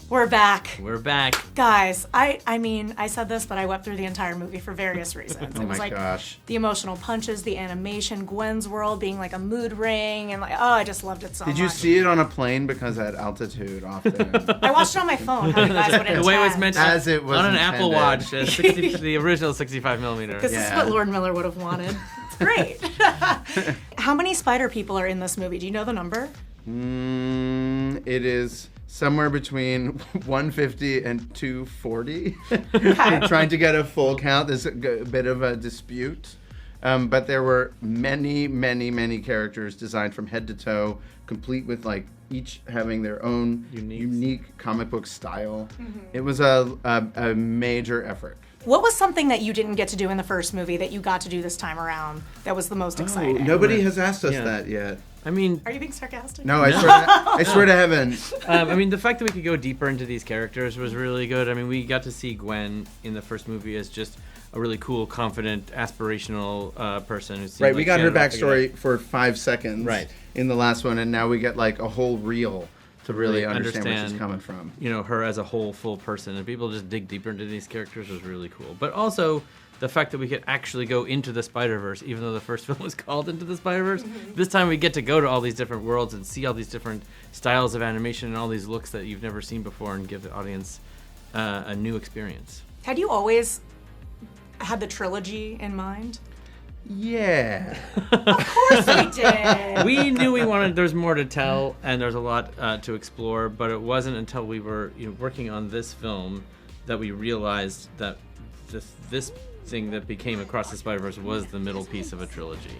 We're back. We're back. Guys, I mean, I said this, but I wept through the entire movie for various reasons. Oh my gosh. The emotional punches, the animation, Gwen's world being like a mood ring, and I just loved it so much. Did you see it on a plane because at altitude often? I watched it on my phone. How you guys would intend. The way it was meant to, As it was on an intended. Apple Watch, the original 65 millimeter. Because this is what Lord Miller would have wanted. It's great. How many spider people are in this movie? Do you know the number? It is somewhere between 150 and 240. Okay. Trying to get a full count. There's a bit of a dispute. But there were many, many, many characters designed from head to toe, complete with like each having their own unique comic book style. Mm-hmm. It was a major effort. What was something that you didn't get to do in the first movie that you got to do this time around that was the most exciting? Nobody has asked us that yet. I mean, Are you being sarcastic? No, I swear to heaven. I mean, the fact that we could go deeper into these characters was really good. I mean, we got to see Gwen in the first movie as just a really cool, confident, aspirational person who seemed Right, like we got she her had it all figured backstory out. for 5 seconds Right. in the last one, and now we get like a whole reel to really understand where she's coming from. You know, her as a whole, full person, and people just dig deeper into these characters was really cool. But also, the fact that we could actually go into the Spider-Verse, even though the first film was called Into the Spider-Verse, this time we get to go to all these different worlds and see all these different styles of animation and all these looks that you've never seen before and give the audience a new experience. Had you always had the trilogy in mind? Yeah. Of course we did. We knew we wanted. There's more to tell, and there's a lot to explore. But it wasn't until we were working on this film that we realized that this thing that became Across the Spider-Verse was the middle piece of a trilogy.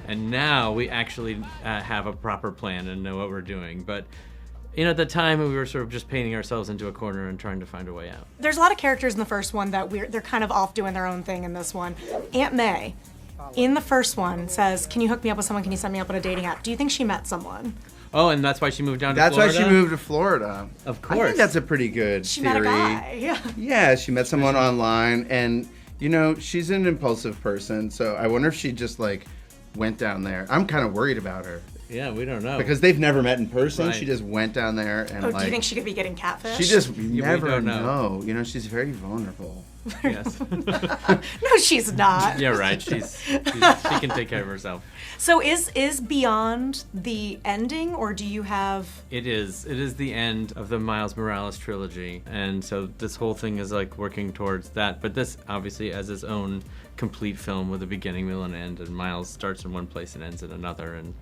And now we actually have a proper plan and know what we're doing. But at the time, we were sort of just painting ourselves into a corner and trying to find a way out. There's a lot of characters in the first one that they're kind of off doing their own thing in this one. Aunt May, in the first one, says, "Can you hook me up with someone? Can you set me up on a dating app?" Do you think she met someone? Oh, and that's why she moved down to That's Florida? why she moved to Florida. Of I course. think that's a pretty good She theory. met a guy. Yeah. Yeah, she met someone online, and she's an impulsive person, so I wonder if she just like went down there. I'm kind of worried about her Yeah, we don't know. because they've never met in person. Right. She just went down there and Do you think she could be getting catfish? she just we never don't know. She's very vulnerable. Yes. No, she's not. Yeah, right. She can take care of herself. So is Beyond the ending, or do you have... It is the end of the Miles Morales trilogy, and so this whole thing is like working towards that. But this obviously as its own complete film with a beginning, middle, and end. And Miles starts in one place and ends in another, and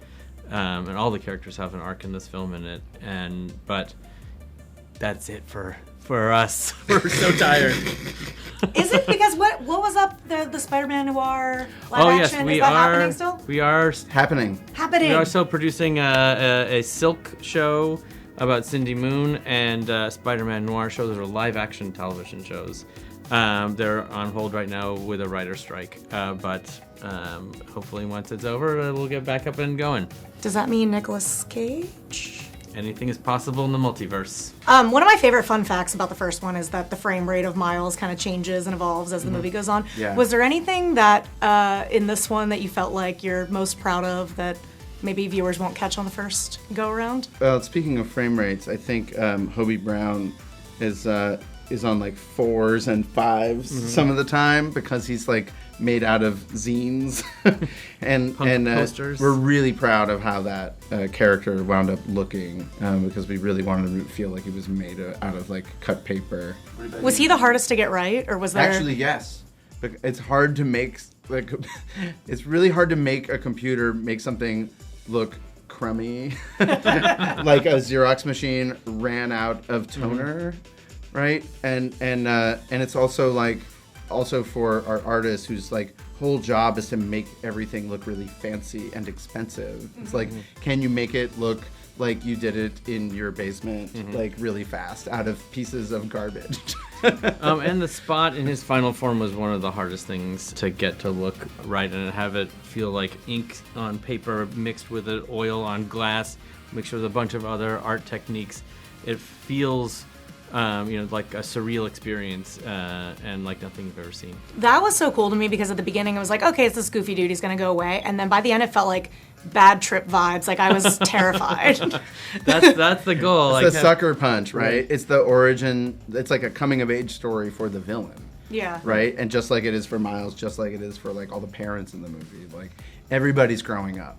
all the characters have an arc in this film in it. But that's it for us. We're so tired. Is it because what was up the Spider-Man Noir live Yes, action? we Is that are. happening still? We are Happening. Happening. We are also producing a Silk show about Cindy Moon and Spider-Man Noir show. Those are live-action television shows. They're on hold right now with a writer strike, but hopefully once it's over, we'll get back up and going. Does that mean Nicolas Cage? Anything is possible in the multiverse. One of my favorite fun facts about the first one is that the frame rate of Miles kind of changes and evolves as the movie goes on. Yeah. Was there anything that in this one that you felt like you're most proud of that maybe viewers won't catch on the first go around? Well, speaking of frame rates, I think Hobie Brown is on like 4s and 5s some of the time because he's like made out of zines and posters. We're really proud of how that character wound up looking because we really wanted him to feel like he was made out of like cut paper. Was he the hardest to get right, or was there... Actually, yes. It's hard to make it's really hard to make a computer make something look crummy like a Xerox machine ran out of toner, right? And it's also for our artist whose like whole job is to make everything look really fancy and expensive. It's like, can you make it look like you did it in your basement, like really fast out of pieces of garbage? And the spot in his final form was one of the hardest things to get to look right and have it feel like ink on paper mixed with oil on glass, mixed with a bunch of other art techniques. It feels like a surreal experience and like nothing you've ever seen. That was so cool to me because at the beginning it was like, okay, it's this goofy dude, he's gonna go away, and then by the end it felt like bad trip vibes. Like I was terrified. That's the goal. It's the sucker punch, right? It's the origin. It's like a coming of age story for the villain. Yeah. Right? And just like it is for Miles, just like it is for like all the parents in the movie, like everybody's growing up.